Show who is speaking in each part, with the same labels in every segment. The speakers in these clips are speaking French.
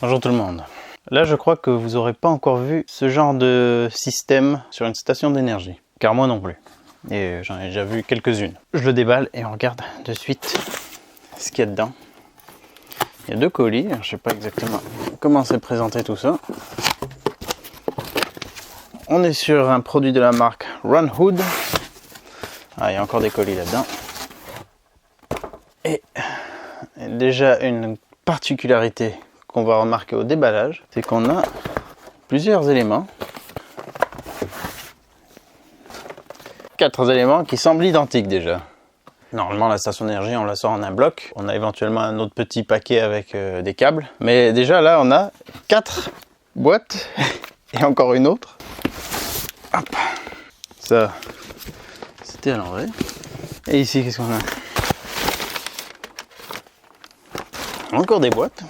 Speaker 1: Bonjour tout le monde. Là, je crois que vous n'aurez pas encore vu ce genre de système sur une station d'énergie. Car moi non plus. Et j'en ai déjà vu quelques-unes. Je le déballe et on regarde de suite ce qu'il y a dedans. Il y a deux colis. Alors, je ne sais pas exactement comment c'est présenté tout ça. On est sur un produit de la marque Runhood. Ah, il y a encore des colis là-dedans. Et déjà une particularité qu'on va remarquer au déballage, c'est qu'on a plusieurs éléments. 4 éléments qui semblent identiques déjà. Normalement la station d'énergie on la sort en un bloc. On a éventuellement un autre petit paquet avec des câbles. Mais déjà là on a 4 boîtes et encore une autre. Hop. Ça, c'était à l'envers. Et ici qu'est-ce qu'on a? Encore des boîtes.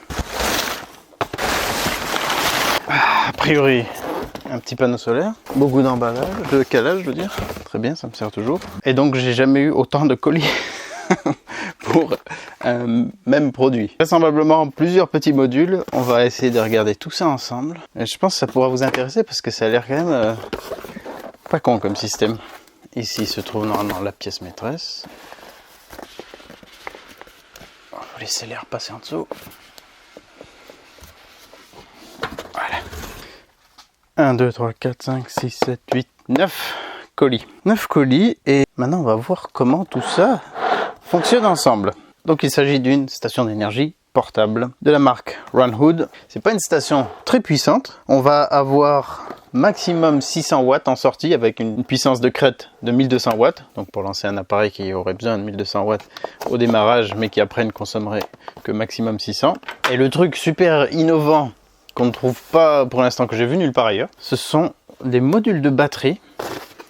Speaker 1: A priori, un petit panneau solaire, beaucoup d'emballage, de calage, je veux dire. Très bien, ça me sert toujours. Et donc, j'ai jamais eu autant de colis pour un même produit. Vraisemblablement, plusieurs petits modules. On va essayer de regarder tout ça ensemble. Et je pense que ça pourra vous intéresser parce que ça a l'air quand même pas con comme système. Ici se trouve normalement la pièce maîtresse. On va laisser l'air passer en dessous. 1, 2, 3, 4, 5, 6, 7, 8, 9 colis. 9 colis et maintenant on va voir comment tout ça fonctionne ensemble. Donc il s'agit d'une station d'énergie portable de la marque Runhood. C'est pas une station très puissante. On va avoir maximum 600 watts en sortie avec une puissance de crête de 1200 watts. Donc pour lancer un appareil qui aurait besoin de 1200 watts au démarrage mais qui après ne consommerait que maximum 600. Et le truc super innovant qu'on ne trouve pas pour l'instant, que j'ai vu nulle part ailleurs, ce sont des modules de batterie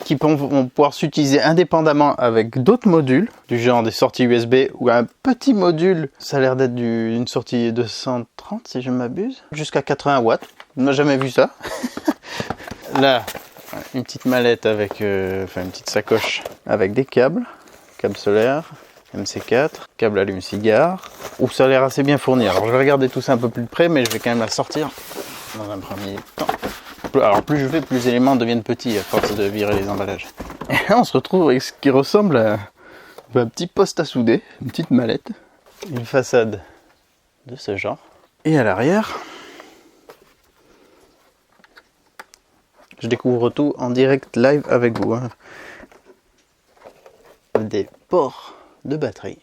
Speaker 1: qui vont pouvoir s'utiliser indépendamment avec d'autres modules, du genre des sorties USB ou un petit module, ça a l'air d'être une sortie 230 si je m'abuse, jusqu'à 80 watts, on n'a jamais vu ça. Là, une petite mallette avec, une petite sacoche avec des câbles solaires, MC4, câble allume-cigare, où ça a l'air assez bien fourni. Alors je vais regarder tout ça un peu plus près, mais je vais quand même la sortir dans un premier temps. Alors plus je fais, plus les éléments deviennent petits à force de virer les emballages. Et là on se retrouve avec ce qui ressemble à un petit poste à souder, une petite mallette, une façade de ce genre. Et à l'arrière, je découvre tout en direct live avec vous. Hein. Des ports de batterie,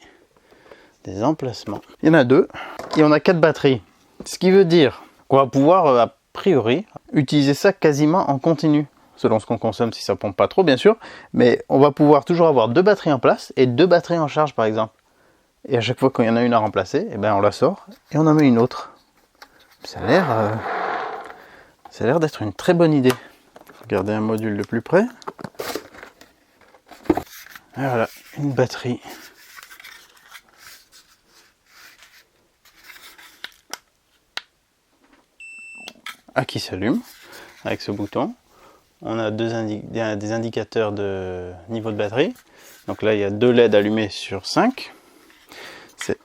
Speaker 1: des emplacements. Il y en a 2 et on a 4 batteries. Ce qui veut dire qu'on va pouvoir a priori utiliser ça quasiment en continu, selon ce qu'on consomme, si ça pompe pas trop bien sûr, mais on va pouvoir toujours avoir 2 batteries en place et 2 batteries en charge par exemple. Et à chaque fois qu'il y en a une à remplacer, et ben on la sort et on en met une autre. Ça a l'air d'être une très bonne idée. Regardez un module de plus près. Et voilà, une batterie. Qui s'allume avec ce bouton. On a des indicateurs de niveau de batterie. Donc là, il y a 2 LED allumés sur 5. C'est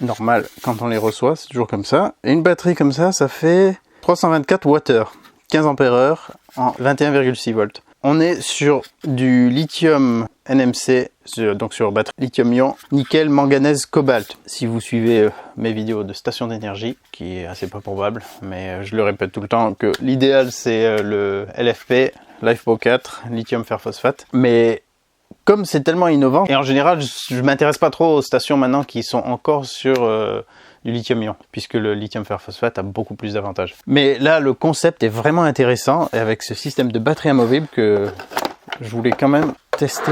Speaker 1: normal quand on les reçoit, c'est toujours comme ça. Et une batterie comme ça, ça fait 324 Wh, 15 ampères en 21,6 volts. On est sur du lithium NMC, donc sur batterie lithium-ion, nickel, manganèse, cobalt. Si vous suivez mes vidéos de station d'énergie, qui est assez peu probable, mais je le répète tout le temps, que l'idéal c'est le LFP, LiFePO 4, lithium fer phosphate. Mais comme c'est tellement innovant, et en général je m'intéresse pas trop aux stations maintenant qui sont encore sur du lithium-ion, puisque le lithium fer phosphate a beaucoup plus d'avantages. Mais là, le concept est vraiment intéressant, et avec ce système de batterie amovible que je voulais quand même tester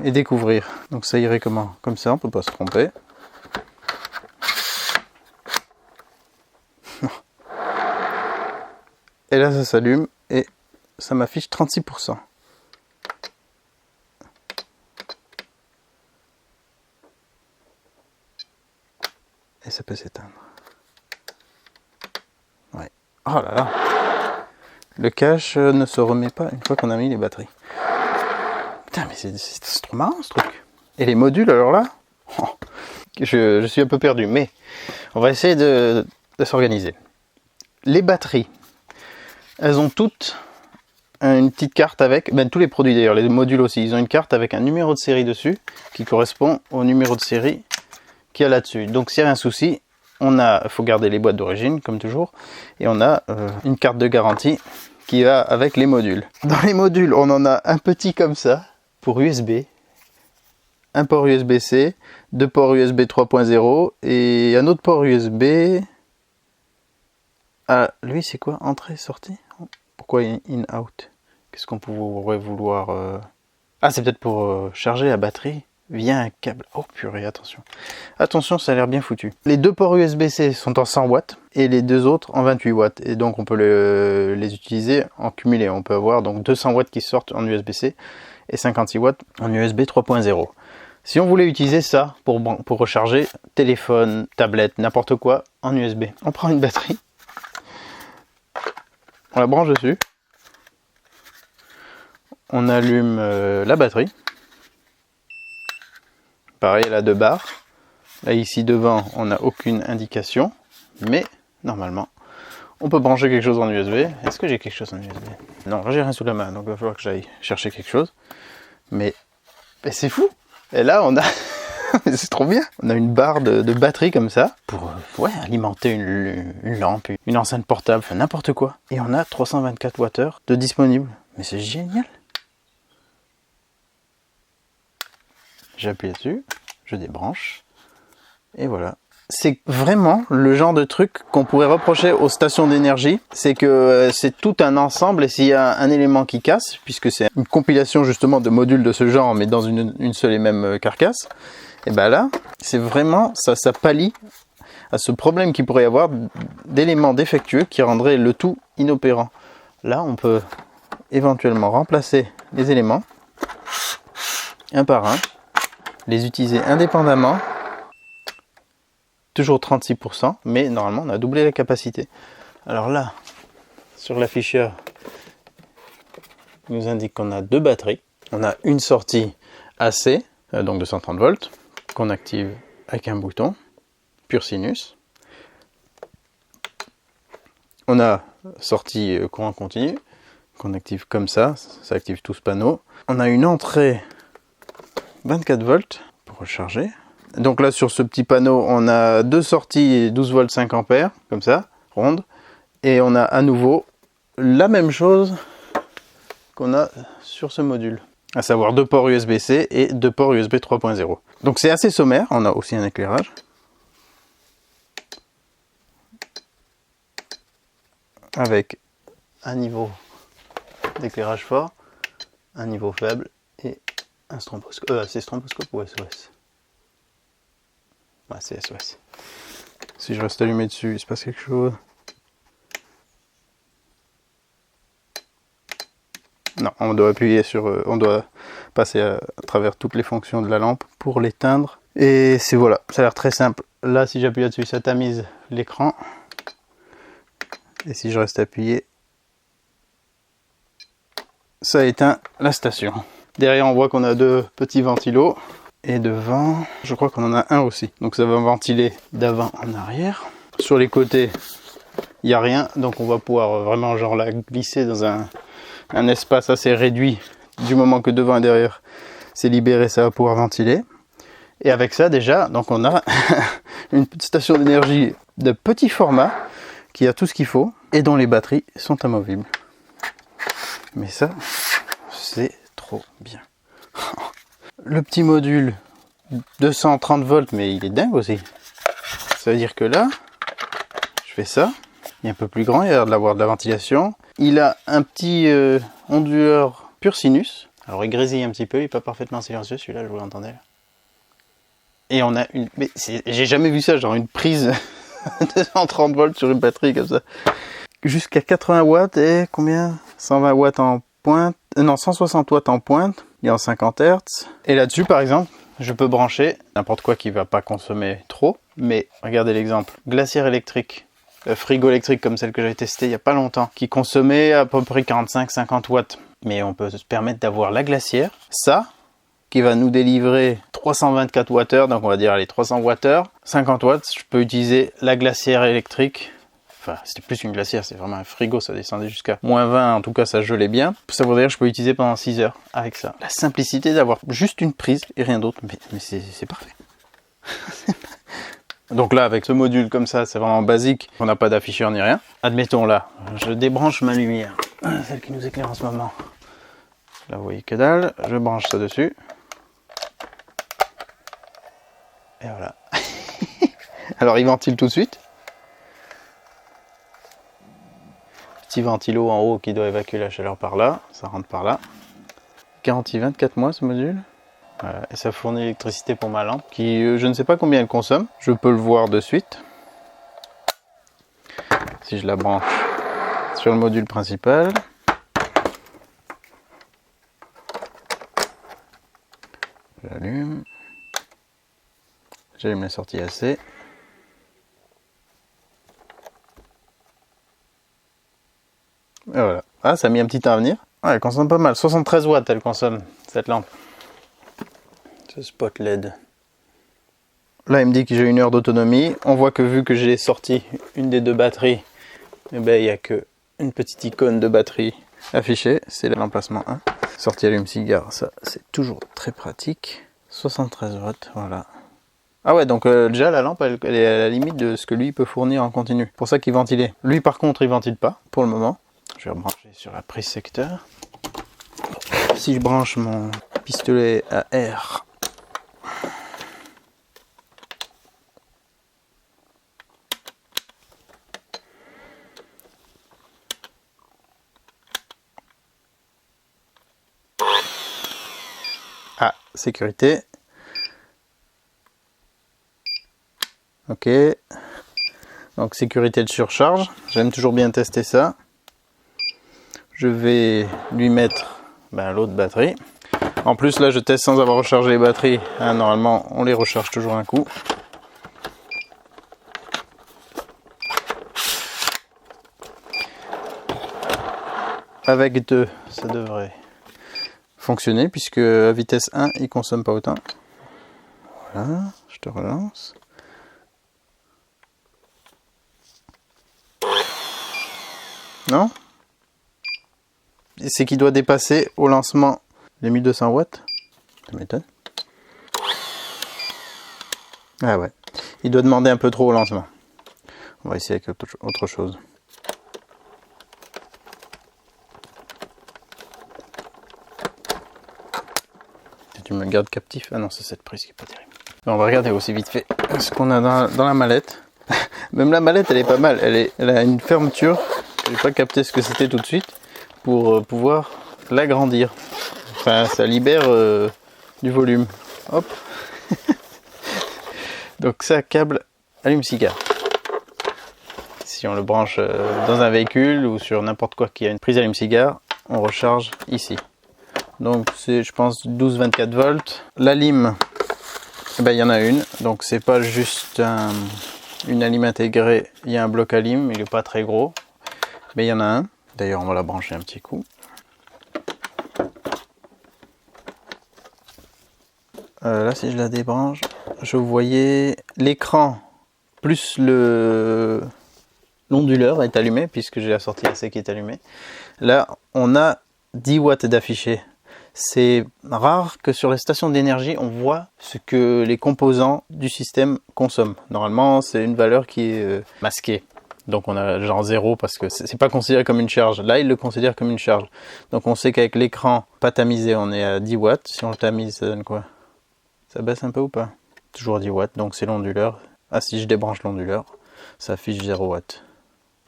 Speaker 1: et découvrir. Donc ça irait comment? Comme ça, on peut pas se tromper. Et là, ça s'allume, et ça m'affiche 36%. Et ça peut s'éteindre. Ouais. Oh là là. Le cache ne se remet pas une fois qu'on a mis les batteries. Putain, mais c'est trop marrant ce truc. Et les modules, alors là, je suis un peu perdu, mais on va essayer de s'organiser. Les batteries, elles ont toutes une petite carte avec, tous les produits d'ailleurs, les modules aussi, ils ont une carte avec un numéro de série dessus qui correspond au numéro de série qu'il y a là-dessus. Donc s'il y a un souci, il faut garder les boîtes d'origine comme toujours, et on a une carte de garantie qui va avec les modules. Dans les modules, on en a un petit comme ça pour USB, un port USB-C, deux ports USB 3.0 et un autre port USB. Ah, lui c'est quoi? Entrée, sortie? Pourquoi in-out? Qu'est-ce qu'on pourrait vouloir... Ah, c'est peut-être pour charger la batterie via un câble. Oh purée, attention. Attention, ça a l'air bien foutu. Les deux ports USB-C sont en 100 watts et les deux autres en 28 watts. Et donc on peut les utiliser en cumulé. On peut avoir donc 200 watts qui sortent en USB-C et 56 watts en USB 3.0. Si on voulait utiliser ça pour recharger téléphone, tablette, n'importe quoi en USB, on prend une batterie, on la branche dessus, on allume la batterie. Pareil, elle a 2 barres. Là, ici devant, on n'a aucune indication, mais normalement, on peut brancher quelque chose en USB. Est-ce que j'ai quelque chose en USB? Non, là, j'ai rien sous la main, donc il va falloir que j'aille chercher quelque chose. Mais c'est fou! Et là, on a... c'est trop bien! On a une barre de batterie comme ça, pour alimenter une lampe, une enceinte portable, enfin n'importe quoi. Et on a 324 Wh de disponible. Mais c'est génial! J'appuie là-dessus, je débranche, et voilà. C'est vraiment le genre de truc qu'on pourrait reprocher aux stations d'énergie, c'est que c'est tout un ensemble, et s'il y a un élément qui casse, puisque c'est une compilation justement de modules de ce genre, mais dans une seule et même carcasse, et ben là, c'est vraiment, ça pallie à ce problème qu'il pourrait y avoir d'éléments défectueux qui rendraient le tout inopérant. Là, on peut éventuellement remplacer les éléments, un par un, les utiliser indépendamment, toujours 36%, mais normalement on a doublé la capacité. Alors là, sur l'afficheur, il nous indique qu'on a 2 batteries. On a une sortie AC, donc de 130 volts, qu'on active avec un bouton, pur sinus. On a sortie courant continu, qu'on active comme ça active tout ce panneau. On a une entrée 24 volts pour recharger. Donc là sur ce petit panneau on a 2 sorties 12 volts 5 ampères comme ça, ronde, et on a à nouveau la même chose qu'on a sur ce module, à savoir 2 ports USB-C et 2 ports USB 3.0. donc c'est assez sommaire. On a aussi un éclairage avec un niveau d'éclairage fort, un niveau faible et un stromboscope. C'est stromboscope ou SOS? Ouais, c'est SOS. Si je reste allumé dessus, il se passe quelque chose. Non, on doit appuyer sur... on doit passer à travers toutes les fonctions de la lampe pour l'éteindre. Et c'est voilà, ça a l'air très simple. Là, si j'appuie là-dessus, ça tamise l'écran. Et si je reste appuyé, ça éteint la station. Derrière, on voit qu'on a 2 petits ventilos. Et devant, je crois qu'on en a un aussi. Donc ça va ventiler d'avant en arrière. Sur les côtés, il n'y a rien. Donc on va pouvoir vraiment genre la glisser dans un espace assez réduit. Du moment que devant et derrière, c'est libéré, ça va pouvoir ventiler. Et avec ça déjà, donc on a une petite station d'énergie de petit format qui a tout ce qu'il faut et dont les batteries sont amovibles. Mais ça, c'est trop bien. Le petit module 230 volts, mais il est dingue aussi. Ça veut dire que là, je fais ça, il est un peu plus grand, il a l'air d'avoir de la ventilation. Il a un petit onduleur pur sinus. Alors il grésille un petit peu, il n'est pas parfaitement silencieux celui-là, je vous l'entendais. Et on a une... Mais j'ai jamais vu ça, genre une prise de 130 volts sur une batterie comme ça. Jusqu'à 80 watts et combien? 120 watts en pointe. Non, 160 watts en pointe. Il est en 50 Hz. Et là-dessus, par exemple, je peux brancher n'importe quoi qui ne va pas consommer trop. Mais regardez l'exemple. Glacière électrique. Frigo électrique comme celle que j'avais testée il n'y a pas longtemps. Qui consommait à peu près 45-50 watts. Mais on peut se permettre d'avoir la glacière. Ça, qui va nous délivrer 324 Wh. Donc on va dire, allez, 300 Wh. 50 watts, je peux utiliser la glacière électrique Enfin, c'était plus une glacière, c'est vraiment un frigo, ça descendait jusqu'à -20, en tout cas ça gelait bien. Ça veut dire que je peux utiliser pendant 6 heures avec ça. La simplicité d'avoir juste une prise et rien d'autre, mais c'est parfait. Donc là, avec ce module comme ça, c'est vraiment basique, on n'a pas d'afficheur ni rien. Admettons là, je débranche ma lumière, celle qui nous éclaire en ce moment. Là vous voyez que dalle, je branche ça dessus. Et voilà. Alors il ventile tout de suite. Petit ventilo en haut qui doit évacuer la chaleur par là, ça rentre par là. Garantie 24 mois ce module. Voilà. Et ça fournit l'électricité pour ma lampe qui je ne sais pas combien elle consomme. Je peux le voir de suite. Si je la branche sur le module principal. J'allume. J'allume la sortie AC. Et voilà. Ah, ça a mis un petit temps à venir. Ouais, elle consomme pas mal. 73 watts elle consomme, cette lampe. Ce spot LED. Là, il me dit que j'ai 1 heure d'autonomie. On voit que vu que j'ai sorti une des 2 batteries, eh ben, il n'y a que une petite icône de batterie affichée. C'est l'emplacement 1. Sortie allume-cigare, ça c'est toujours très pratique. 73 watts, voilà. Ah ouais, donc déjà la lampe elle est à la limite de ce que lui peut fournir en continu. Pour ça qu'il ventilait. Lui par contre il ventile pas pour le moment. Je vais rebrancher sur la prise secteur. Si je branche mon pistolet à air. Ah, sécurité. Ok. Donc sécurité de surcharge. J'aime toujours bien tester ça. Je vais lui mettre l'autre batterie. En plus là je teste sans avoir rechargé les batteries. Hein, normalement on les recharge toujours un coup. Avec 2 ça devrait fonctionner puisque à vitesse 1 il consomme pas autant. Voilà, je te relance. Non? C'est qu'il doit dépasser au lancement les 1200 watts. Ça m'étonne. Ah ouais. Il doit demander un peu trop au lancement. On va essayer avec autre chose. Tu me gardes captif. Ah non, c'est cette prise qui est pas terrible. On va regarder aussi vite fait ce qu'on a dans la mallette. Même la mallette, elle est pas mal. Elle a une fermeture. Je n'ai pas capté ce que c'était tout de suite pour pouvoir l'agrandir. Enfin, ça libère du volume. Hop. Donc ça, câble allume-cigare. Si on le branche dans un véhicule ou sur n'importe quoi qui a une prise allume-cigare, on recharge ici. Donc c'est, je pense, 12-24 volts. La lime, il y en a une. Donc c'est pas juste une à lime intégrée. Il y a un bloc à lime, il n'est pas très gros. Mais il y en a un. D'ailleurs, on va la brancher un petit coup. Là, si je la débranche, je voyais l'écran plus l'onduleur est allumé, puisque j'ai la sortie AC qui est allumée. Là, on a 10 watts d'affiché. C'est rare que sur les stations d'énergie, on voit ce que les composants du système consomment. Normalement, c'est une valeur qui est masquée. Donc on a genre 0 parce que c'est pas considéré comme une charge. Là, il le considère comme une charge. Donc on sait qu'avec l'écran pas tamisé, on est à 10 watts. Si on le tamise, ça donne quoi? Ça baisse un peu ou pas? Toujours 10 watts, donc c'est l'onduleur. Ah, si je débranche l'onduleur, ça affiche 0 watts.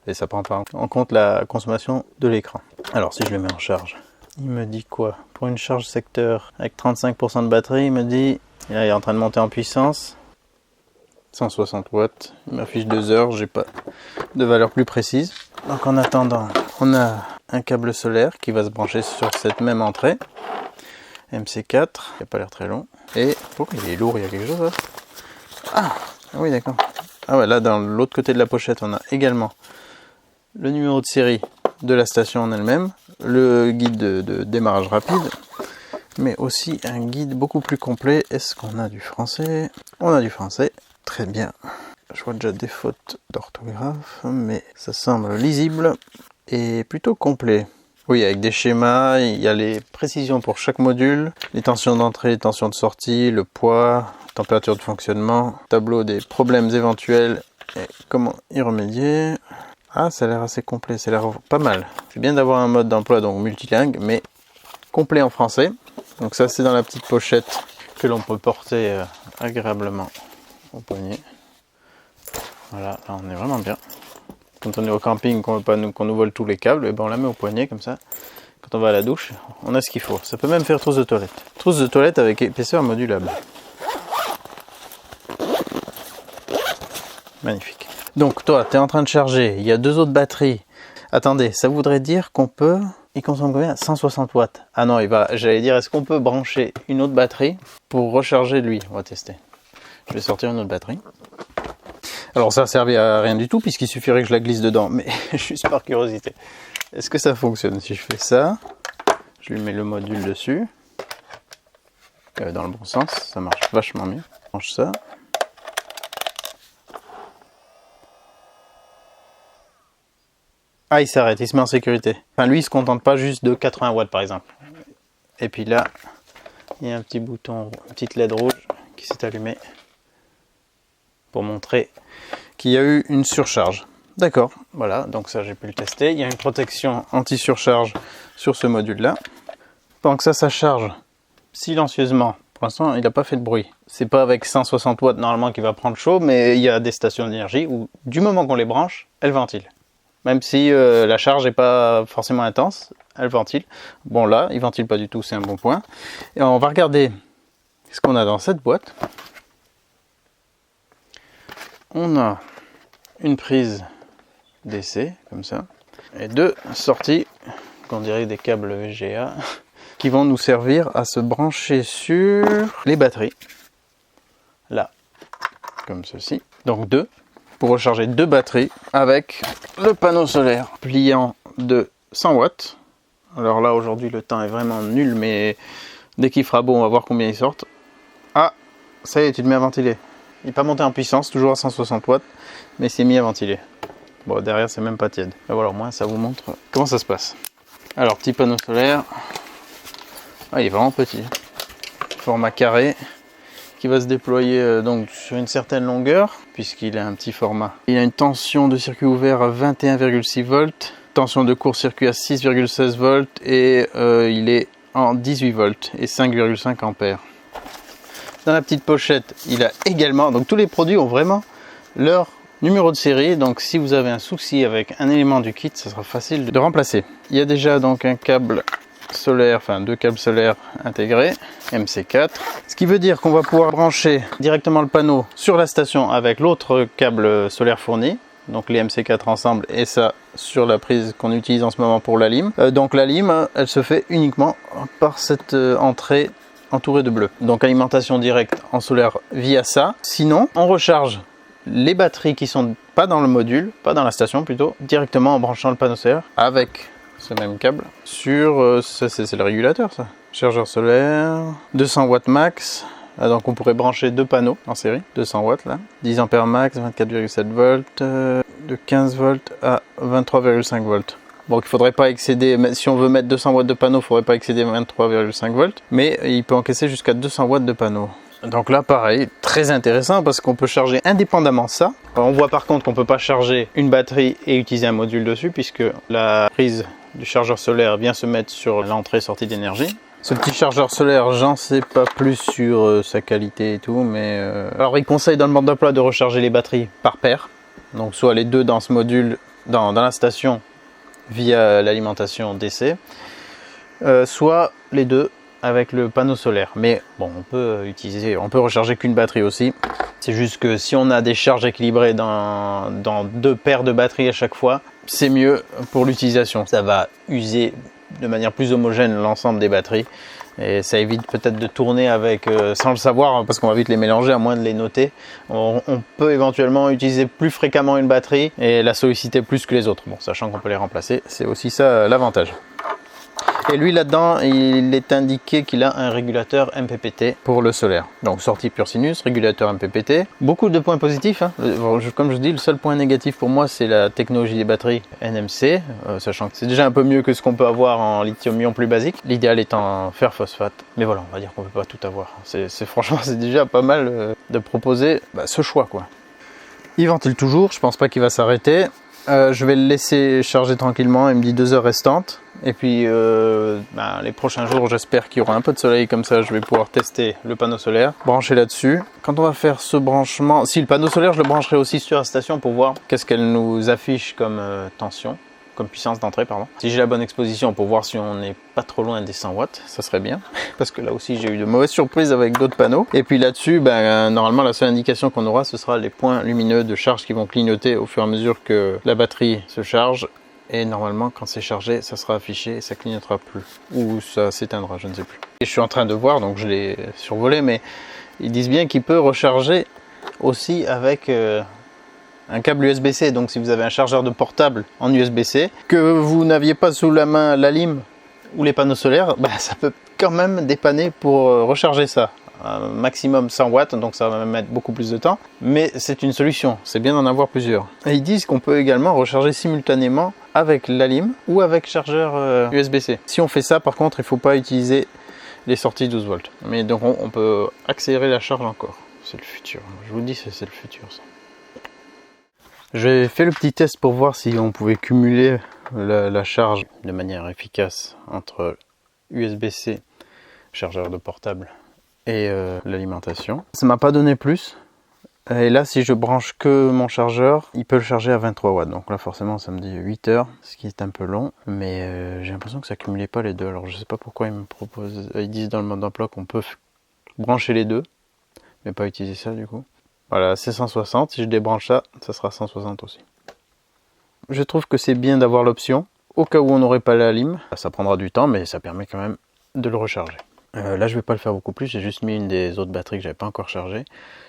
Speaker 1: Et ça prend pas en compte la consommation de l'écran. Alors si je le mets en charge, il me dit quoi? Pour une charge secteur avec 35% de batterie, il me dit, là il est en train de monter en puissance. 160 watts, il m'affiche 2 heures, j'ai pas de valeur plus précise. Donc en attendant, on a un câble solaire qui va se brancher sur cette même entrée. MC4, il n'a pas l'air très long. Et, oh, il est lourd, il y a quelque chose là. Ah oui, d'accord. Ah ouais, là dans l'autre côté de la pochette, on a également le numéro de série de la station en elle-même, le guide de démarrage rapide, mais aussi un guide beaucoup plus complet. Est-ce qu'on a du français? On a du français, très bien. Je vois déjà des fautes d'orthographe, mais ça semble lisible et plutôt complet. Oui, avec des schémas, il y a les précisions pour chaque module, les tensions d'entrée, les tensions de sortie, le poids, température de fonctionnement, tableau des problèmes éventuels et comment y remédier. Ah, ça a l'air assez complet, ça a l'air pas mal. C'est bien d'avoir un mode d'emploi donc multilingue, mais complet en français. Donc ça, c'est dans la petite pochette que l'on peut porter agréablement au poignet. Voilà, là on est vraiment bien. Quand on est au camping, qu'on nous vole tous les câbles, et ben on la met au poignet comme ça. Quand on va à la douche, on a ce qu'il faut. Ça peut même faire trousse de toilette. Trousse de toilette avec épaisseur modulable. Magnifique. Donc toi, tu es en train de charger. Il y a 2 autres batteries. Attendez, ça voudrait dire qu'on peut... Il consomme combien? 160 watts. Ah non, j'allais dire, est-ce qu'on peut brancher une autre batterie pour recharger lui? On va tester. Je vais sortir une autre batterie. Alors ça a servi à rien du tout puisqu'il suffirait que je la glisse dedans, mais juste par curiosité. Est-ce que ça fonctionne? Si je fais ça, je lui mets le module dessus, dans le bon sens, ça marche vachement mieux. Je branche ça. Ah, il s'arrête, il se met en sécurité. Enfin lui, il se contente pas juste de 80 watts par exemple. Et puis là, il y a un petit bouton, une petite LED rouge qui s'est allumée pour montrer qu'il y a eu une surcharge. D'accord, voilà, donc ça j'ai pu le tester. Il y a une protection anti-surcharge sur ce module là. Pendant que ça charge silencieusement, pour l'instant il n'a pas fait de bruit. C'est pas avec 160 watts normalement qu'il va prendre chaud, mais il y a des stations d'énergie où du moment qu'on les branche, elles ventilent. Même si la charge n'est pas forcément intense, elles ventilent. Bon là, il ventile pas du tout, c'est un bon point. Et on va regarder ce qu'on a dans cette boîte. On a une prise DC, comme ça, et 2 sorties, qu'on dirait des câbles VGA, qui vont nous servir à se brancher sur les batteries. Là, comme ceci. Donc 2, pour recharger 2 batteries avec le panneau solaire pliant de 100 watts. Alors là, aujourd'hui, le temps est vraiment nul, mais dès qu'il fera beau, on va voir combien ils sortent. Ah, ça y est, tu te mets à ventiler. Il n'est pas monté en puissance, toujours à 160 watts, mais c'est mis à ventiler. Bon, derrière, c'est même pas tiède. Et voilà, au moins, ça vous montre comment ça se passe. Alors, petit panneau solaire. Ah, il est vraiment petit. Format carré, qui va se déployer donc sur une certaine longueur, puisqu'il a un petit format. Il a une tension de circuit ouvert à 21,6 volts, tension de court-circuit à 6,16 volts, et il est en 18 volts et 5,5 ampères. Dans la petite pochette, il a également, donc tous les produits ont vraiment leur numéro de série, donc si vous avez un souci avec un élément du kit, ça sera facile de remplacer. Il y a déjà donc un câble solaire, enfin 2 câbles solaires intégrés, MC4, ce qui veut dire qu'on va pouvoir brancher directement le panneau sur la station avec l'autre câble solaire fourni, donc les MC4 ensemble, et ça sur la prise qu'on utilise en ce moment pour la lime. Donc la lime, elle se fait uniquement par cette entrée entouré de bleu. Donc alimentation directe en solaire via ça. Sinon, on recharge les batteries qui sont pas dans le module, pas dans la station plutôt, directement en branchant le panneau solaire avec ce même câble sur, c'est le régulateur ça. Chargeur solaire, 200 watts max. Donc on pourrait brancher 2 panneaux en série, 200 watts là, 10 ampères max, 24,7 volts, de 15 volts à 23,5 volts. Bon, il ne faudrait pas excéder, si on veut mettre 200 watts de panneau, il ne faudrait pas excéder 23,5 volts, mais il peut encaisser jusqu'à 200 watts de panneau. Donc là, pareil, très intéressant parce qu'on peut charger indépendamment ça. On voit par contre qu'on ne peut pas charger une batterie et utiliser un module dessus puisque la prise du chargeur solaire vient se mettre sur l'entrée-sortie d'énergie. Ce petit chargeur solaire, j'en sais pas plus sur sa qualité et tout, mais... Alors il conseille dans le mode d'emploi de recharger les batteries par paire, donc soit les 2 dans ce module, dans la station, via l'alimentation DC, soit les 2 avec le panneau solaire. Mais bon, on peut recharger qu'une batterie aussi. C'est juste que si on a des charges équilibrées dans 2 paires de batteries à chaque fois, c'est mieux pour l'utilisation. Ça va user de manière plus homogène l'ensemble des batteries et ça évite peut-être de tourner avec sans le savoir parce qu'on va vite les mélanger à moins de les noter. On peut éventuellement utiliser plus fréquemment une batterie et la solliciter plus que les autres, bon, sachant qu'on peut les remplacer, c'est aussi ça l'avantage. Et lui là-dedans, il est indiqué qu'il a un régulateur MPPT pour le solaire. Donc sortie pur sinus, régulateur MPPT. Beaucoup de points positifs. Hein. Comme je dis, le seul point négatif pour moi, c'est la technologie des batteries NMC, sachant que c'est déjà un peu mieux que ce qu'on peut avoir en lithium-ion plus basique. L'idéal étant fer phosphate. Mais voilà, on va dire qu'on ne peut pas tout avoir. Franchement, c'est déjà pas mal de proposer ce choix, quoi. Il ventile toujours, je pense pas qu'il va s'arrêter. Je vais le laisser charger tranquillement, il me dit 2 heures restantes. Et puis les prochains jours, j'espère qu'il y aura un peu de soleil, comme ça je vais pouvoir tester le panneau solaire, brancher là-dessus. Quand on va faire ce branchement, si le panneau solaire, je le brancherai aussi sur la station pour voir qu'est-ce qu'elle nous affiche comme tension, comme puissance d'entrée, pardon. Si j'ai la bonne exposition pour voir si on n'est pas trop loin des 100 watts, ça serait bien. Parce que là aussi, j'ai eu de mauvaises surprises avec d'autres panneaux. Et puis là-dessus, normalement, la seule indication qu'on aura, ce sera les points lumineux de charge qui vont clignoter au fur et à mesure que la batterie se charge. Et normalement, quand c'est chargé, ça sera affiché et ça clignotera plus. Ou ça s'éteindra, je ne sais plus. Et je suis en train de voir, donc je l'ai survolé, mais ils disent bien qu'il peut recharger aussi avec un câble USB-C. Donc si vous avez un chargeur de portable en USB-C, que vous n'aviez pas sous la main la lime ou les panneaux solaires, ça peut quand même dépanner pour recharger ça. Maximum 100 watts, donc ça va mettre beaucoup plus de temps, mais c'est une solution, c'est bien d'en avoir plusieurs. Et ils disent qu'on peut également recharger simultanément avec la lime ou avec chargeur USB-C. Si on fait ça, par contre, il ne faut pas utiliser les sorties 12 volts. Mais donc on peut accélérer la charge encore. C'est le futur, je vous dis, c'est le futur ça. J'ai fait le petit test pour voir si on pouvait cumuler la charge de manière efficace entre USB-C, chargeur de portable, et l'alimentation. Ça m'a pas donné plus. Et là, si je branche que mon chargeur, il peut le charger à 23 watts. Donc là, forcément, ça me dit 8 heures, ce qui est un peu long. Mais j'ai l'impression que ça cumulait pas les deux. Alors, je sais pas pourquoi ils me proposent. Ils disent dans le mode d'emploi qu'on peut brancher les deux, mais pas utiliser ça du coup. Voilà, c'est 160. Si je débranche ça, ça sera 160 aussi. Je trouve que c'est bien d'avoir l'option. Au cas où on n'aurait pas la lime, ça prendra du temps, mais ça permet quand même de le recharger. Là, je vais pas le faire beaucoup plus. J'ai juste mis une des autres batteries que j'avais pas encore chargée.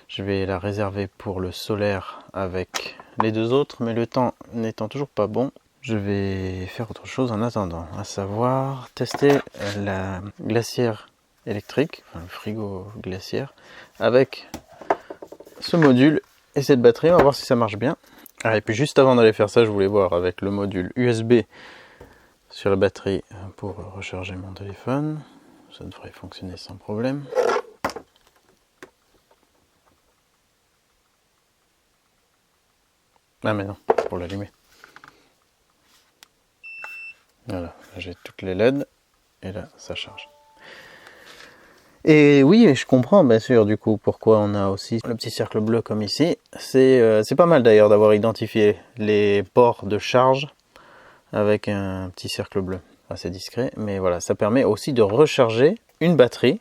Speaker 1: Je vais la réserver pour le solaire avec les deux autres, mais le temps n'étant toujours pas bon, je vais faire autre chose en attendant, à savoir tester la glacière électrique, enfin le frigo glaciaire, avec ce module et cette batterie. On va voir si ça marche bien. Et puis juste avant d'aller faire ça, je voulais voir avec le module USB sur la batterie pour recharger mon téléphone. Ça devrait fonctionner sans problème. Ah mais non, pour l'allumer. Voilà, là j'ai toutes les LED et là ça charge. Et oui, je comprends bien sûr du coup pourquoi on a aussi le petit cercle bleu comme ici. C'est pas mal d'ailleurs d'avoir identifié les ports de charge avec un petit cercle bleu. Assez discret, mais voilà, ça permet aussi de recharger une batterie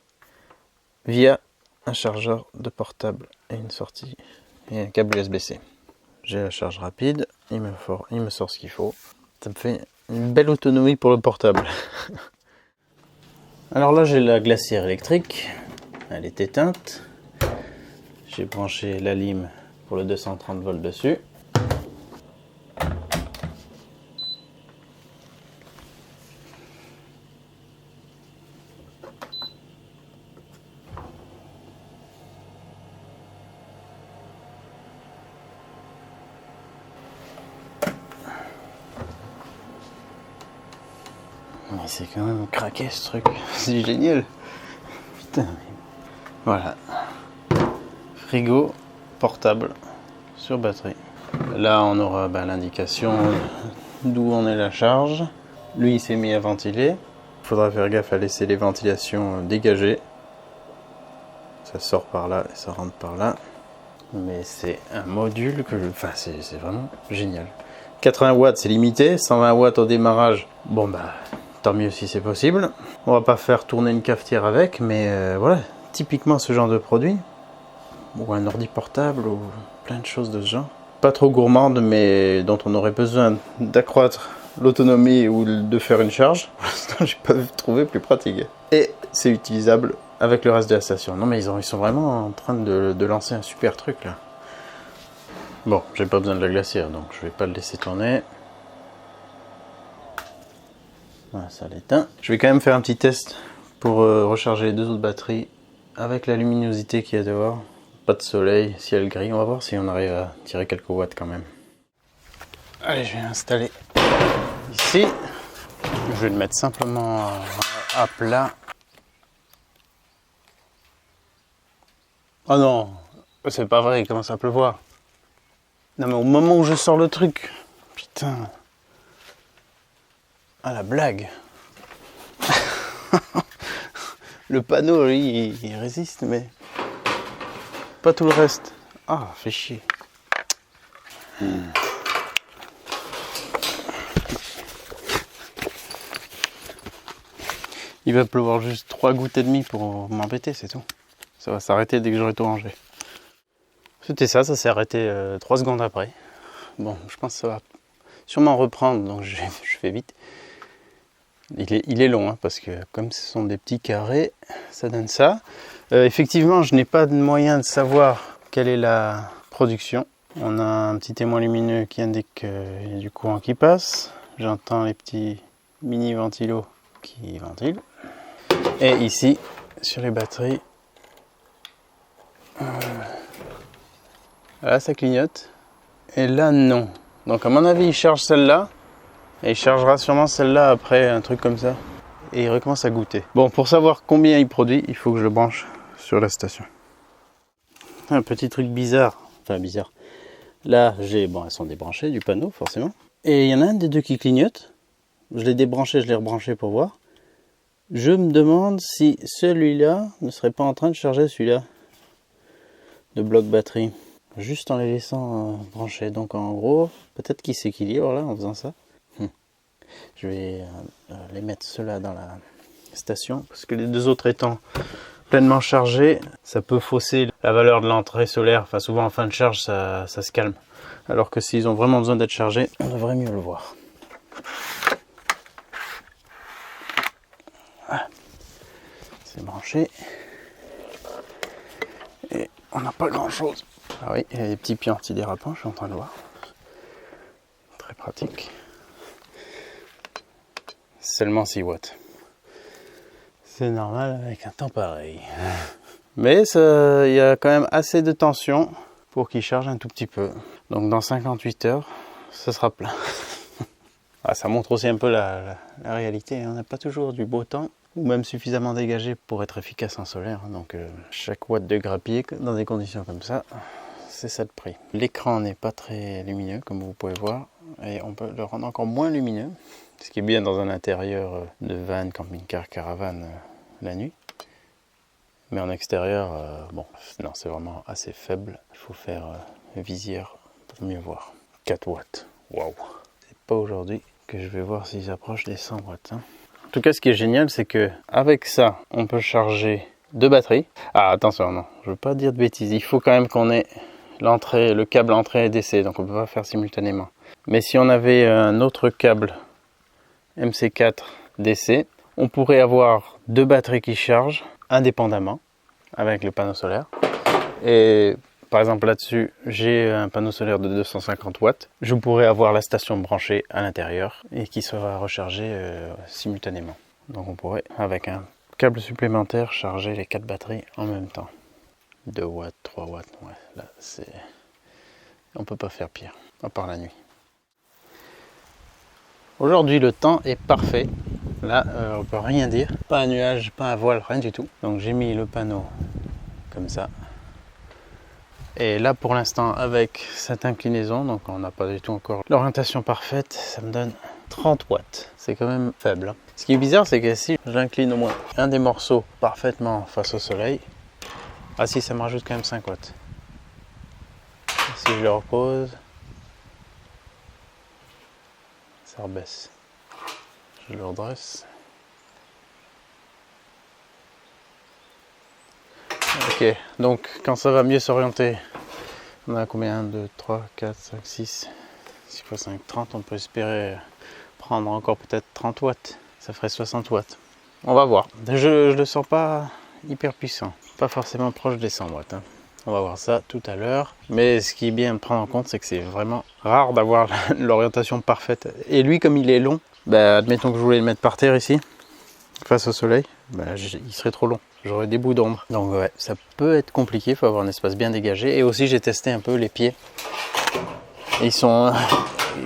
Speaker 1: via un chargeur de portable et une sortie et un câble USB-C. J'ai la charge rapide, il me sort ce qu'il faut. Ça me fait une belle autonomie pour le portable. Alors là, j'ai la glacière électrique, elle est éteinte. J'ai branché la lime pour le 230 volts dessus. Mais c'est quand même craqué ce truc, c'est génial. Putain. Voilà. Frigo portable sur batterie. Là on aura l'indication d'où en est la charge. Lui il s'est mis à ventiler. Il faudra faire gaffe à laisser les ventilations dégagées. Ça sort par là et ça rentre par là. Mais c'est un module que c'est vraiment génial. 80 watts c'est limité, 120 watts au démarrage. Bon tant mieux si c'est possible. On va pas faire tourner une cafetière avec, mais voilà, typiquement ce genre de produit. Ou un ordi portable, ou plein de choses de ce genre. Pas trop gourmande, mais dont on aurait besoin d'accroître l'autonomie ou de faire une charge. Pour l'instant, j'ai pas trouvé plus pratique. Et c'est utilisable avec le reste de la station. Non mais ils sont vraiment en train de lancer un super truc là. Bon, j'ai pas besoin de la glacière, donc je vais pas le laisser tourner. Voilà, ça l'éteint. Je vais quand même faire un petit test pour recharger les deux autres batteries avec la luminosité qu'il y a dehors. Pas de soleil, ciel gris. On va voir si on arrive à tirer quelques watts quand même. Allez, je vais installer ici. Je vais le mettre simplement à plat. Oh non, c'est pas vrai, il commence à pleuvoir. Non mais au moment où je sors le truc, putain. Ah la blague. Le panneau, lui, il résiste, mais pas tout le reste. Ah, fait chier. Il va pleuvoir juste 3 gouttes et demie pour m'embêter, c'est tout. Ça va s'arrêter dès que j'aurai tout rangé. C'était ça, ça s'est arrêté 3 secondes après. Bon, je pense que ça va sûrement reprendre, donc je fais vite. Il est long, hein, parce que comme ce sont des petits carrés, ça donne ça. Effectivement, je n'ai pas de moyen de savoir quelle est la production. On a un petit témoin lumineux qui indique qu'il y a du courant qui passe. J'entends les petits mini ventilos qui ventilent. Et ici, sur les batteries, là ça clignote. Et là non. Donc à mon avis, il charge celle-là. Et il chargera sûrement celle-là après, un truc comme ça. Et il recommence à goûter. Bon, pour savoir combien il produit, il faut que je le branche sur la station. Un petit truc bizarre. Enfin bizarre. Là, elles sont débranchées du panneau, forcément. Et il y en a un des deux qui clignote. Je l'ai débranché, je l'ai rebranché pour voir. Je me demande si celui-là ne serait pas en train de charger celui-là. De bloc batterie. Juste en les laissant branchés. Donc en gros, peut-être qu'il s'équilibre là en faisant ça. Je vais les mettre ceux-là dans la station. Parce que les deux autres étant pleinement chargés, ça peut fausser la valeur de l'entrée solaire. Enfin souvent en fin de charge, ça se calme. Alors que s'ils ont vraiment besoin d'être chargés, on devrait mieux le voir. Voilà. C'est branché. Et on n'a pas grand chose. Ah oui, il y a des petits pieds antidérapants, je suis en train de voir. Très pratique. Seulement 6 watts. C'est normal avec un temps pareil. Mais il y a quand même assez de tension pour qu'il charge un tout petit peu. Donc dans 58 heures, ça sera plein. Ah, ça montre aussi un peu la réalité. On n'a pas toujours du beau temps ou même suffisamment dégagé pour être efficace en solaire. Donc chaque watt de grappier dans des conditions comme ça, c'est ça le prix. L'écran n'est pas très lumineux comme vous pouvez voir et on peut le rendre encore moins lumineux. Ce qui est bien dans un intérieur de van, camping-car, caravane la nuit. Mais en extérieur, non, c'est vraiment assez faible. Il faut faire visière pour mieux voir. 4 watts, waouh! C'est pas aujourd'hui que je vais voir s'ils approchent des 100 watts. Hein. En tout cas, ce qui est génial, c'est que avec ça, on peut charger 2 batteries. Ah, attention, non, je veux pas dire de bêtises. Il faut quand même qu'on ait l'entrée, le câble entrée et DC, donc on peut pas faire simultanément. Mais si on avait un autre câble MC4 DC, on pourrait avoir 2 batteries qui chargent indépendamment avec le panneau solaire. Et par exemple là-dessus, j'ai un panneau solaire de 250 watts. Je pourrais avoir la station branchée à l'intérieur et qui sera rechargée simultanément. Donc on pourrait, avec un câble supplémentaire, charger les 4 batteries en même temps. 2 watts, 3 watts, ouais, là c'est... On peut pas faire pire, à part la nuit. Aujourd'hui le temps est parfait, là on peut rien dire, pas un nuage, pas un voile, rien du tout. Donc j'ai mis le panneau comme ça. Et là pour l'instant avec cette inclinaison, donc on n'a pas du tout encore l'orientation parfaite, ça me donne 30 watts. C'est quand même faible. Ce qui est bizarre c'est que si j'incline au moins un des morceaux parfaitement face au soleil, ah si ça me rajoute quand même 5 watts. Si je le repose, ça rebaisse. Je le redresse. Ok, donc quand ça va mieux s'orienter, on a combien? 1, 2, 3, 4, 5, 6, 6 x 5, 30. On peut espérer prendre encore peut-être 30 watts. Ça ferait 60 watts. On va voir. Je le sens pas hyper puissant. Pas forcément proche des 100 watts. Hein. On va voir ça tout à l'heure. Mais ce qui est bien à prendre en compte, c'est que c'est vraiment rare d'avoir l'orientation parfaite. Et lui, comme il est long, Bah, admettons que je voulais le mettre par terre ici, face au soleil, bah, il serait trop long. J'aurais des bouts d'ombre. Donc ouais, ça peut être compliqué, il faut avoir un espace bien dégagé. Et aussi j'ai testé un peu les pieds. Ils sont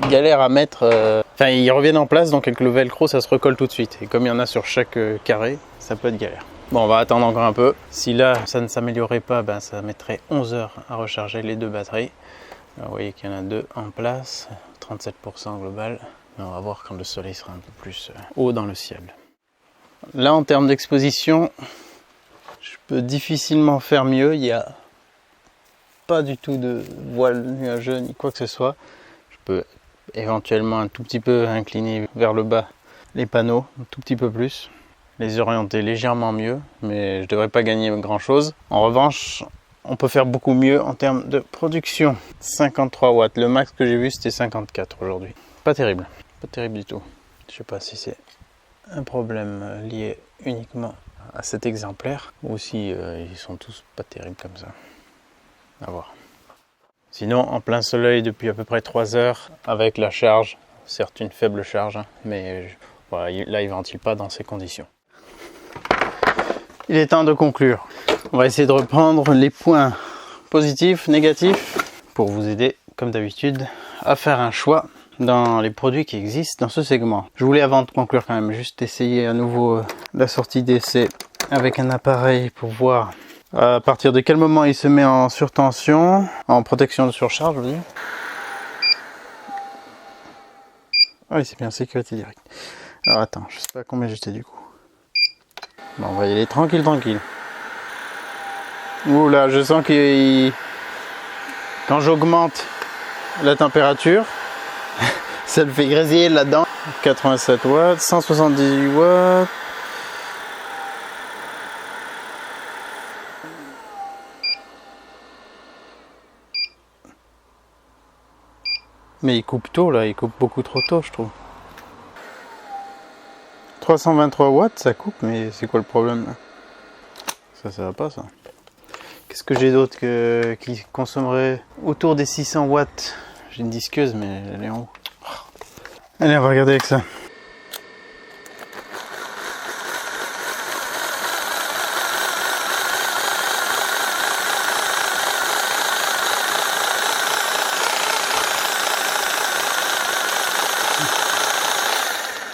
Speaker 1: galères à mettre. Enfin, ils reviennent en place, donc avec le velcro, ça se recolle tout de suite. Et comme il y en a sur chaque carré, ça peut être galère. Bon, on va attendre encore un peu. Si là, ça ne s'améliorait pas, ben, ça mettrait 11 heures à recharger les deux batteries. Alors, vous voyez qu'il y en a deux en place, 37% global. Mais on va voir quand le soleil sera un peu plus haut dans le ciel. Là, en termes d'exposition, je peux difficilement faire mieux. Il n'y a pas du tout de voile nuageux ni quoi que ce soit. Je peux éventuellement un tout petit peu incliner vers le bas les panneaux, un tout petit peu plus. Les orienter légèrement mieux, mais je ne devrais pas gagner grand chose. En revanche, on peut faire beaucoup mieux en termes de production. 53 watts, le max que j'ai vu c'était 54 aujourd'hui. Pas terrible du tout. Je sais pas si c'est un problème lié uniquement à cet exemplaire ou si ils sont tous pas terribles comme ça. À voir. Sinon, en plein soleil depuis à peu près 3 heures avec la charge, certes une faible charge, hein, mais voilà, là il ne ventile pas dans ces conditions. Il est temps de conclure. On va essayer de reprendre les points positifs, négatifs, pour vous aider, comme d'habitude, à faire un choix dans les produits qui existent dans ce segment. Je voulais, avant de conclure quand même, juste essayer à nouveau la sortie d'essai avec un appareil pour voir à partir de quel moment il se met en surtension, en protection de surcharge, je veux dire. Ah oui, c'est bien, sécurité directe. Alors attends, je sais pas combien j'étais du coup. Bon, on va y aller tranquille. Ouh là, je sens que quand j'augmente la température, ça le fait grésiller là-dedans. 87 watts, 178 watts. Mais il coupe tôt là, il coupe beaucoup trop tôt je trouve. 323 watts ça coupe, mais c'est quoi le problème là? Ça va pas ça. Qu'est-ce que j'ai d'autre qui consommerait autour des 600 watts? J'ai une disqueuse mais elle est en haut. Allez, on va regarder avec ça.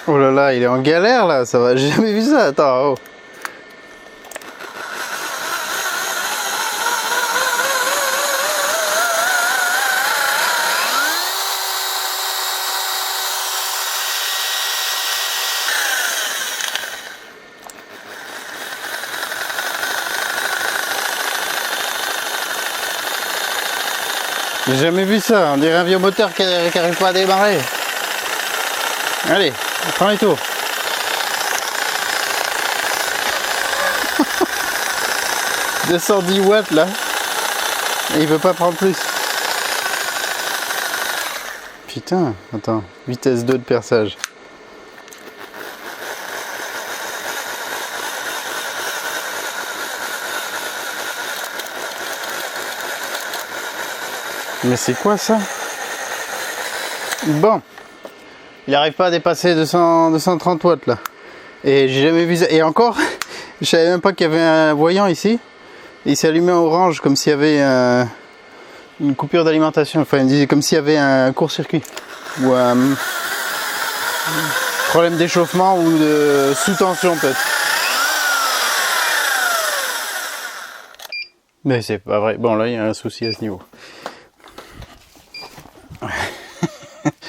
Speaker 1: Oh là là, il est en galère là, ça va, j'ai jamais vu ça, attends, oh. J'ai jamais vu ça, on dirait un vieux moteur qui n'arrive pas à démarrer. Allez, prends les tours. « 210 watts là. Et il veut pas prendre plus. Putain, attends, vitesse 2 de perçage. Mais c'est quoi ça? Bon. Il n'arrive pas à dépasser 230 watts là. Et j'ai jamais vu ça. Et encore, je savais même pas qu'il y avait un voyant ici. Il s'est allumé en orange comme s'il y avait une coupure d'alimentation. Enfin, comme s'il y avait un court-circuit. Ou un problème d'échauffement ou de sous-tension peut-être. Mais c'est pas vrai. Bon là, il y a un souci à ce niveau.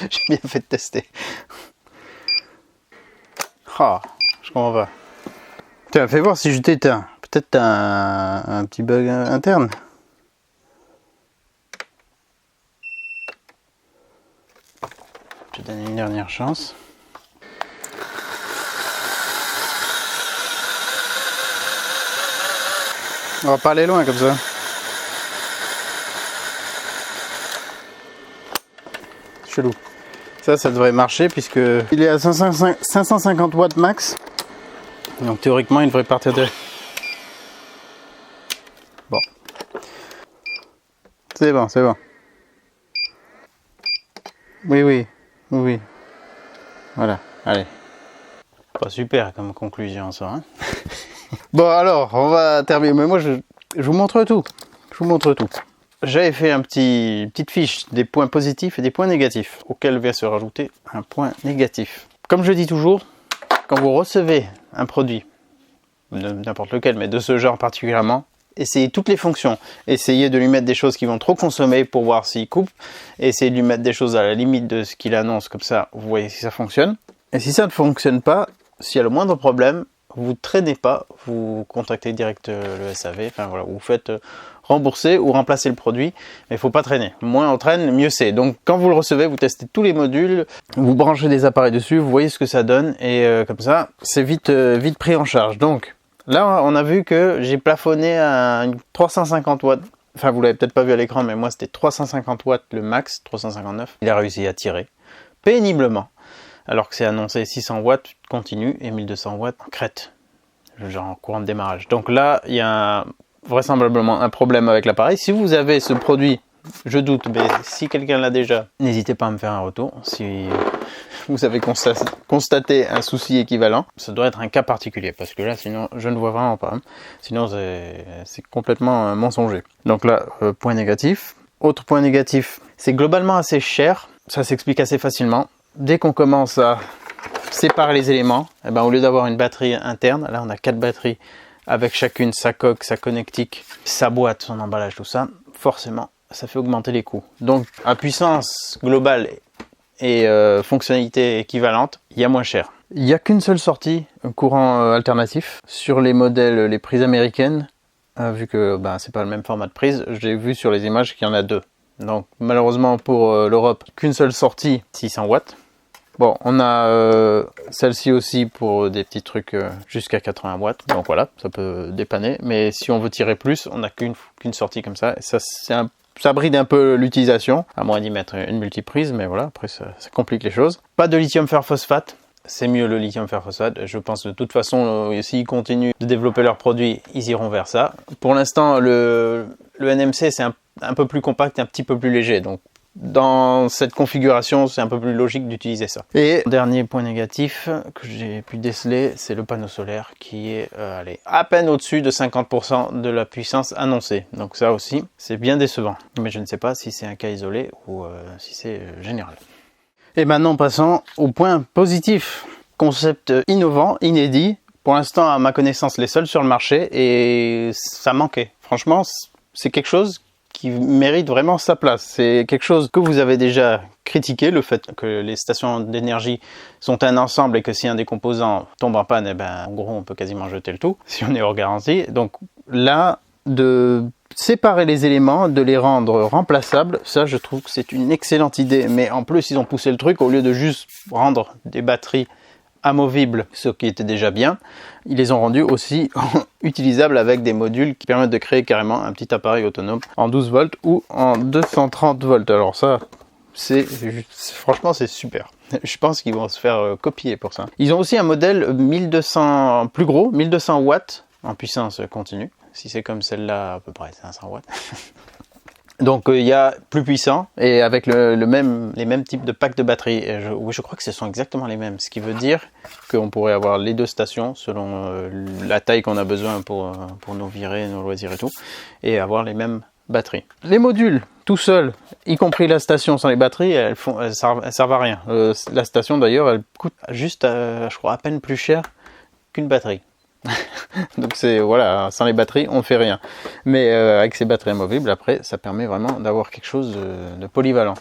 Speaker 1: J'ai bien fait de tester. Ah, je comprends pas. Tiens, fais voir si je t'éteins. Peut-être t'as un petit bug interne. Je te donne une dernière chance. On va pas aller loin comme ça. Chelou. Ça devrait marcher puisque il est à 550 watts max. Donc théoriquement il devrait partir de... Bon. C'est bon, c'est bon. Oui. Voilà. Allez. Pas super comme conclusion ça. Hein. Bon alors, on va terminer. Mais moi je vous montre tout. Je vous montre tout. J'avais fait petite fiche des points positifs et des points négatifs, auxquels vient se rajouter un point négatif. Comme je dis toujours, quand vous recevez un produit, n'importe lequel, mais de ce genre particulièrement, essayez toutes les fonctions. Essayez de lui mettre des choses qui vont trop consommer pour voir s'il coupe. Essayez de lui mettre des choses à la limite de ce qu'il annonce, comme ça vous voyez si ça fonctionne. Et si ça ne fonctionne pas, s'il y a le moindre problème, vous ne traînez pas, vous contactez direct le SAV, enfin voilà, vous faites rembourser ou remplacer le produit, mais il ne faut pas traîner. Moins on traîne, mieux c'est. Donc quand vous le recevez, vous testez tous les modules, vous branchez des appareils dessus, vous voyez ce que ça donne, et comme ça, c'est vite pris en charge. Donc là, on a vu que j'ai plafonné à une 350 watts. Enfin, vous l'avez peut-être pas vu à l'écran, mais moi c'était 350 watts le max, 359. Il a réussi à tirer péniblement. Alors que c'est annoncé 600 watts continu et 1200 watts en crête, genre en courant de démarrage. Donc là, il y a vraisemblablement un problème avec l'appareil. Si vous avez ce produit, je doute, mais si quelqu'un l'a déjà, n'hésitez pas à me faire un retour. Si vous avez constaté un souci équivalent, ça doit être un cas particulier, parce que là, sinon, je ne vois vraiment pas. Sinon, c'est complètement mensonger. Donc là, point négatif. Autre point négatif, c'est globalement assez cher. Ça s'explique assez facilement. Dès qu'on commence à séparer les éléments, eh ben, au lieu d'avoir une batterie interne, là on a 4 batteries avec chacune sa coque, sa connectique, sa boîte, son emballage, tout ça, forcément ça fait augmenter les coûts. Donc à puissance globale et fonctionnalité équivalente, il y a moins cher. Il n'y a qu'une seule sortie, un courant alternatif, sur les modèles, les prises américaines, vu que c'est pas le même format de prise, j'ai vu sur les images qu'il y en a 2. Donc malheureusement pour l'Europe, qu'une seule sortie, 600 watts. Bon, on a celle-ci aussi pour des petits trucs jusqu'à 80 watts. Donc voilà, ça peut dépanner. Mais si on veut tirer plus, on n'a qu'une sortie comme ça. Et ça bride un peu l'utilisation, à moins d'y mettre une multiprise. Mais voilà, après ça complique les choses. Pas de lithium fer phosphate. C'est mieux le lithium fer phosphate. Je pense de toute façon, s'ils continuent de développer leurs produits, ils iront vers ça. Pour l'instant, le NMC, c'est un peu plus compact et un petit peu plus léger. Donc, dans cette configuration, c'est un peu plus logique d'utiliser ça. Et dernier point négatif que j'ai pu déceler, c'est le panneau solaire qui est à peine au-dessus de 50% de la puissance annoncée. Donc ça aussi, c'est bien décevant. Mais je ne sais pas si c'est un cas isolé ou si c'est général. Et maintenant, passons au point positif. Concept innovant, inédit. Pour l'instant, à ma connaissance, les seuls sur le marché et ça manquait. Franchement, c'est quelque chose qui mérite vraiment sa place. C'est quelque chose que vous avez déjà critiqué, le fait que les stations d'énergie sont un ensemble et que si un des composants tombe en panne, en gros, on peut quasiment jeter le tout, si on est hors garantie. Donc là, de séparer les éléments, de les rendre remplaçables, ça, je trouve que c'est une excellente idée. Mais en plus, ils ont poussé le truc, au lieu de juste rendre des batteries amovibles, ce qui était déjà bien, ils les ont rendus aussi utilisables avec des modules qui permettent de créer carrément un petit appareil autonome en 12 volts ou en 230 volts. Alors ça, franchement, c'est super. Je pense qu'ils vont se faire copier pour ça. Ils ont aussi un modèle 1200 plus gros, 1200 watts en puissance continue. Si c'est comme celle-là, à peu près 500 watts. Donc il y a plus puissant et avec les mêmes types de packs de batterie. Oui, je crois que ce sont exactement les mêmes. Ce qui veut dire qu'on pourrait avoir les deux stations selon la taille qu'on a besoin pour nos virées, nos loisirs et tout. Et avoir les mêmes batteries. Les modules, tout seuls, y compris la station sans les batteries, elles servent à rien. La station d'ailleurs, elle coûte juste, je crois, à peine plus cher qu'une batterie. Donc c'est voilà, sans les batteries on ne fait rien, mais avec ces batteries amovibles après ça permet vraiment d'avoir quelque chose de polyvalent.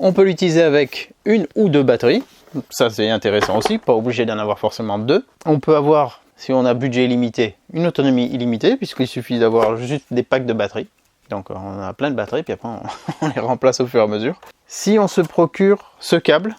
Speaker 1: On peut l'utiliser avec une ou deux batteries, ça c'est intéressant aussi, pas obligé d'en avoir forcément deux. On peut avoir, si on a budget illimité, une autonomie illimitée puisqu'il suffit d'avoir juste des packs de batteries. Donc on a plein de batteries puis après on les remplace au fur et à mesure. Si on se procure ce câble,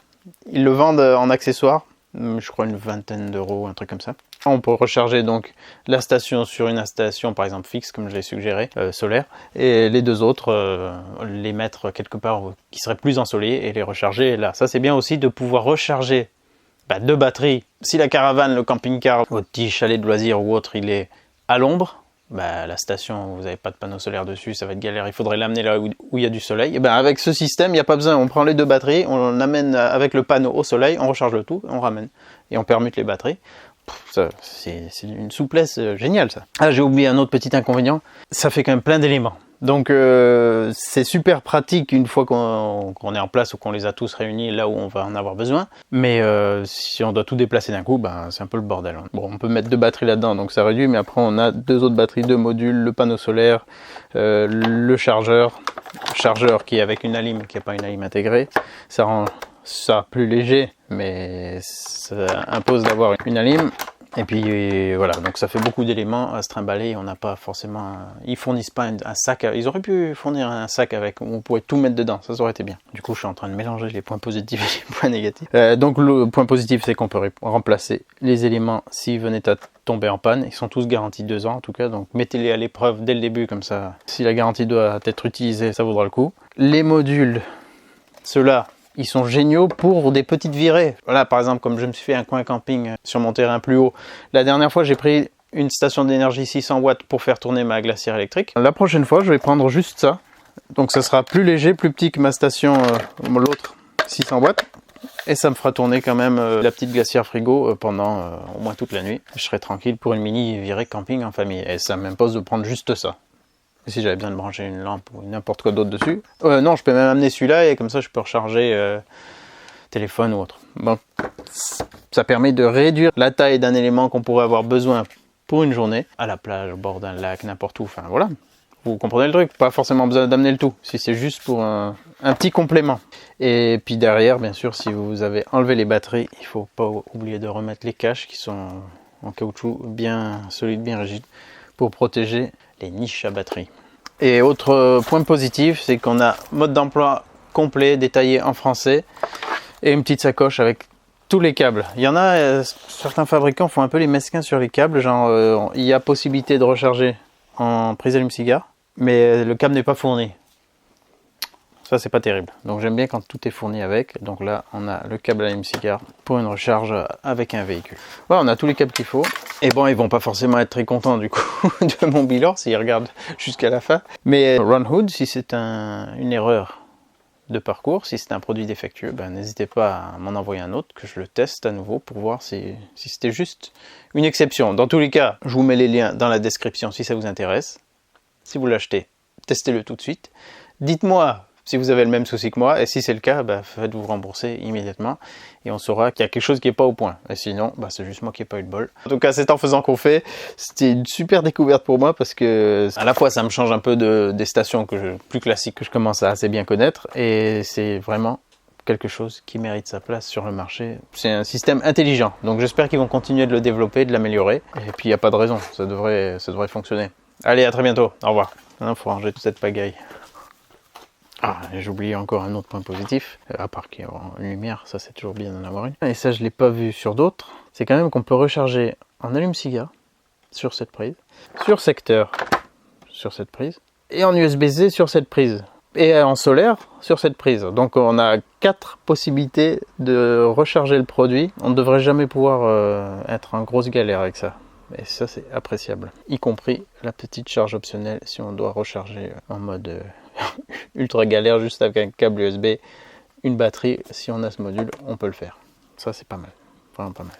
Speaker 1: ils le vendent en accessoire, je crois une vingtaine d'euros, un truc comme ça. On peut recharger donc la station sur une station par exemple fixe comme je l'ai suggéré, solaire, et les deux autres les mettre quelque part qui serait plus ensoleillé et les recharger là. Ça c'est bien aussi de pouvoir recharger deux batteries. Si la caravane, le camping-car, votre petit chalet de loisirs ou autre, il est à l'ombre, bah, la station, vous n'avez pas de panneau solaire dessus, ça va être galère, il faudrait l'amener là où il y a du soleil. Et ben avec ce système, il n'y a pas besoin, on prend les deux batteries, on l'amène avec le panneau au soleil, on recharge le tout, on ramène et on permute les batteries. C'est une souplesse géniale ça. Ah, j'ai oublié un autre petit inconvénient, ça fait quand même plein d'éléments. Donc c'est super pratique une fois qu'on est en place ou qu'on les a tous réunis là où on va en avoir besoin. Mais si on doit tout déplacer d'un coup, ben, c'est un peu le bordel. Bon, on peut mettre 2 batteries là-dedans, donc ça réduit, mais après on a 2 autres batteries, 2 modules, le panneau solaire, le chargeur qui est avec une alim, qui n'a pas une alim intégrée. Ça rend ça plus léger, mais ça impose d'avoir une alim. Et puis voilà, donc ça fait beaucoup d'éléments à se trimballer. On n'a pas forcément, ils fournissent pas un sac. Ils auraient pu fournir un sac avec où on pourrait tout mettre dedans, ça aurait été bien. Du coup, je suis en train de mélanger les points positifs et les points négatifs. Donc le point positif, c'est qu'on peut remplacer les éléments s'ils venaient à tomber en panne. Ils sont tous garantis 2 ans en tout cas, donc mettez-les à l'épreuve dès le début, comme ça, si la garantie doit être utilisée, ça vaudra le coup. Les modules, ceux-là, ils sont géniaux pour des petites virées. Voilà, par exemple, comme je me suis fait un coin camping sur mon terrain plus haut. La dernière fois, j'ai pris une station d'énergie 600 watts pour faire tourner ma glacière électrique. La prochaine fois, je vais prendre juste ça. Donc ça sera plus léger, plus petit que ma station, l'autre 600 watts. Et ça me fera tourner quand même la petite glacière frigo pendant au moins toute la nuit. Je serai tranquille pour une mini virée camping en famille. Et ça m'impose de prendre juste ça. Si j'avais besoin de brancher une lampe ou n'importe quoi d'autre dessus. Non, je peux même amener celui-là et comme ça je peux recharger téléphone ou autre. Bon, ça permet de réduire la taille d'un élément qu'on pourrait avoir besoin pour une journée, à la plage, au bord d'un lac, n'importe où, enfin voilà. Vous comprenez le truc, pas forcément besoin d'amener le tout, si c'est juste pour un petit complément. Et puis derrière, bien sûr, si vous avez enlevé les batteries, il ne faut pas oublier de remettre les caches qui sont en caoutchouc bien solides, bien rigides, pour protéger les niches à batterie. Et autre point positif, c'est qu'on a mode d'emploi complet, détaillé en français, et une petite sacoche avec tous les câbles. Il y en a, certains fabricants font un peu les mesquins sur les câbles, genre il y a possibilité de recharger en prise allume-cigare, mais le câble n'est pas fourni. Ça, c'est pas terrible. Donc j'aime bien quand tout est fourni avec. Donc là, on a le câble allume-cigare pour une recharge avec un véhicule. Voilà, on a tous les câbles qu'il faut. Et bon, ils vont pas forcément être très contents du coup de mon bilan s'ils regardent jusqu'à la fin. Mais Ron Hood, si c'est une erreur de parcours, si c'est un produit défectueux, ben, n'hésitez pas à m'en envoyer un autre, que je le teste à nouveau pour voir si c'était juste une exception. Dans tous les cas, je vous mets les liens dans la description si ça vous intéresse. Si vous l'achetez, testez-le tout de suite. Dites-moi si vous avez le même souci que moi, et si c'est le cas, bah, faites-vous rembourser immédiatement, et on saura qu'il y a quelque chose qui n'est pas au point. Et sinon, bah, c'est juste moi qui n'ai pas eu de bol. En tout cas, c'est en faisant qu'on fait. C'était une super découverte pour moi, parce que à la fois, ça me change un peu des stations plus classiques que je commence à assez bien connaître, et c'est vraiment quelque chose qui mérite sa place sur le marché. C'est un système intelligent, donc j'espère qu'ils vont continuer de le développer, de l'améliorer, et puis il n'y a pas de raison, ça devrait fonctionner. Allez, à très bientôt, au revoir. Maintenant, il faut ranger toute cette pagaille. Ah, j'ai oublié encore un autre point positif, à part qu'il y a une lumière, ça c'est toujours bien d'en avoir une. Et ça je ne l'ai pas vu sur d'autres, c'est quand même qu'on peut recharger en allume-cigare sur cette prise, sur secteur sur cette prise, et en USB-C sur cette prise, et en solaire sur cette prise. Donc on a 4 possibilités de recharger le produit. On ne devrait jamais pouvoir être en grosse galère avec ça. Et ça c'est appréciable, y compris la petite charge optionnelle si on doit recharger en mode ultra galère juste avec un câble USB, une batterie. Si on a ce module, on peut le faire. Ça c'est pas mal, vraiment pas mal.